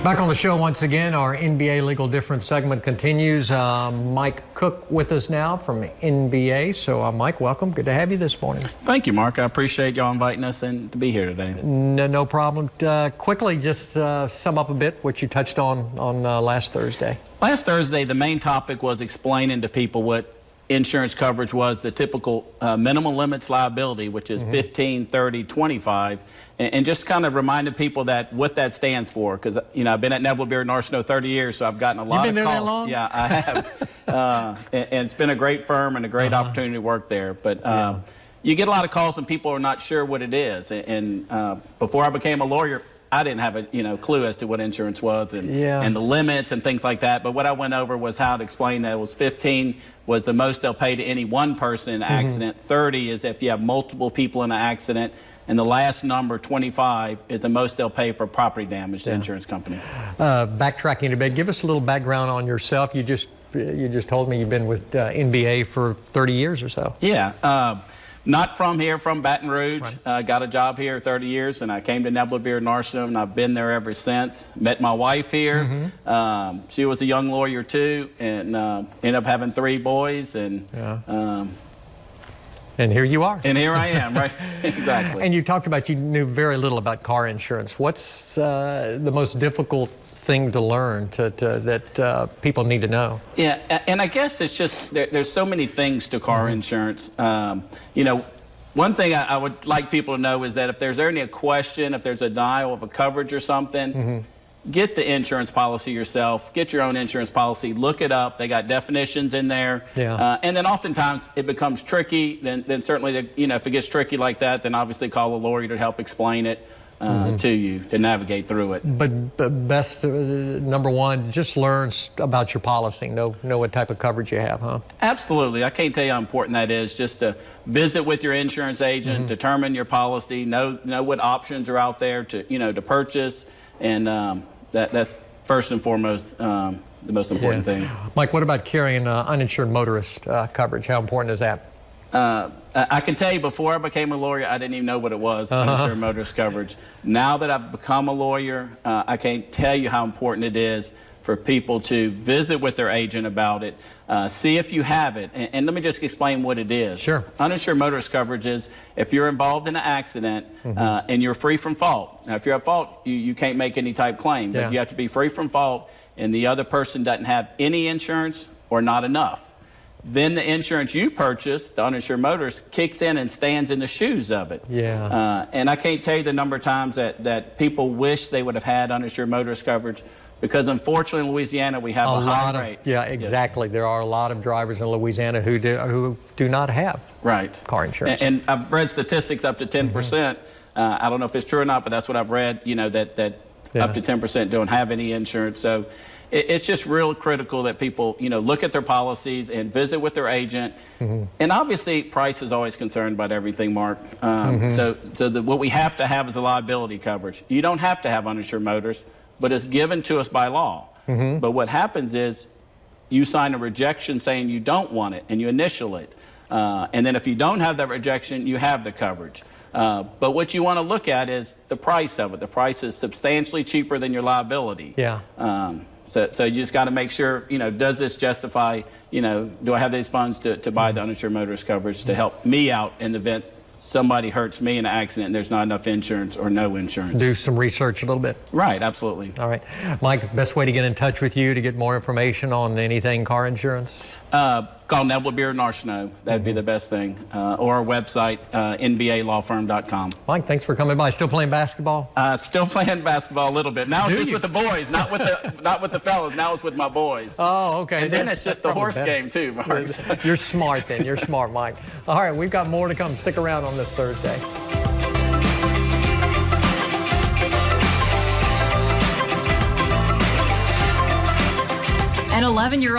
Back on the show once again, our NBA Legal Difference segment continues. Mike Koch with us now from NBA. So Mike, welcome. Good to have you this morning. Thank you, Mark. I appreciate y'all inviting us in to be here today. No problem. Quickly, just sum up a bit what you touched on last Thursday. Last Thursday, the main topic was explaining to people what insurance coverage was, the typical minimum limits liability, which is 15, 30, 25, and just kind of reminded people that what that stands for. Because I've been at Neville Beard and Arsenault 30 years, so I've gotten a lot of calls. You've been there that long? Yeah, I have. And it's been a great firm and a great opportunity to work there. But you get a lot of calls and people are not sure what it is. And before I became a lawyer, I didn't have a clue as to what insurance was and the limits and things like that. But what I went over was how to explain that it was 15 was the most they'll pay to any one person in an accident. 30 is if you have multiple people in an accident. And the last number, 25, is the most they'll pay for property damage to the insurance company. Backtracking a bit, give us a little background on yourself. You just told me you've been with NBA for 30 years or so. Yeah. Not from here, from Baton Rouge. Right. Got a job here 30 years, and I came to Neville Beard and Arsenault, and I've been there ever since. Met my wife here. She was a young lawyer too, and ended up having 3 boys. And and here you are. And here I am, right? Exactly. And you talked about you knew very little about car insurance. What's the most difficult thing to learn that people need to know? Yeah, and I guess it's just there's so many things to car insurance. One thing I would like people to know is that if there's any question, if there's a denial of a coverage or something, get the insurance policy yourself. Get your own insurance policy. Look it up. They got definitions in there. And then oftentimes it becomes tricky. Then certainly, if it gets tricky like that, then obviously call a lawyer to help explain it to you, to navigate through it. But best, number one, just learn about your policy. Know what type of coverage you have, huh? Absolutely. I can't tell you how important that is, just to visit with your insurance agent, determine your policy, know what options are out there to purchase, and that's first and foremost the most important thing. Mike, what about carrying uninsured motorist coverage? How important is that? I can tell you, before I became a lawyer, I didn't even know what it was, uninsured motorist coverage. Now that I've become a lawyer, I can't tell you how important it is for people to visit with their agent about it, see if you have it. And let me just explain what it is. Sure. Uninsured motorist coverage is if you're involved in an accident and you're free from fault. Now, if you're at fault, you can't make any type claim, but you have to be free from fault, and the other person doesn't have any insurance or not enough. Then the insurance you purchase, the uninsured motorist, kicks in and stands in the shoes of it. And I can't tell you the number of times that people wish they would have had uninsured motorist coverage, because unfortunately in Louisiana we have a high rate. Yeah, exactly. There are a lot of drivers in Louisiana who do not have car insurance. And I've read statistics up to 10%. I don't know if it's true or not, but that's what I've read, that up to 10% don't have any insurance. So it's just real critical that people, look at their policies and visit with their agent. And obviously, price is always concerned about everything, Mark. So what we have to have is a liability coverage. You don't have to have uninsured motorists, but it's given to us by law. But what happens is you sign a rejection saying you don't want it, and you initial it. And then if you don't have that rejection, you have the coverage. But what you want to look at is the price of it. The price is substantially cheaper than your liability. So you just got to make sure, does this justify, do I have these funds to buy the uninsured motorist coverage to help me out in the event somebody hurts me in an accident and there's not enough insurance or no insurance. Do some research a little bit. Right, absolutely. All right. Mike, best way to get in touch with you to get more information on anything car insurance? Call Neville Beard and Arsenault. That'd be the best thing. Or our website, nbalawfirm.com. Mike, thanks for coming by. Still playing basketball? Still playing basketball a little bit. Now it's just with the boys, not with the fellas. Now it's with my boys. Oh, okay. And then it's just the horse game too, Mark. You're smart then. You're smart, Mike. All right, we've got more to come. Stick around on this Thursday. An 11-year-old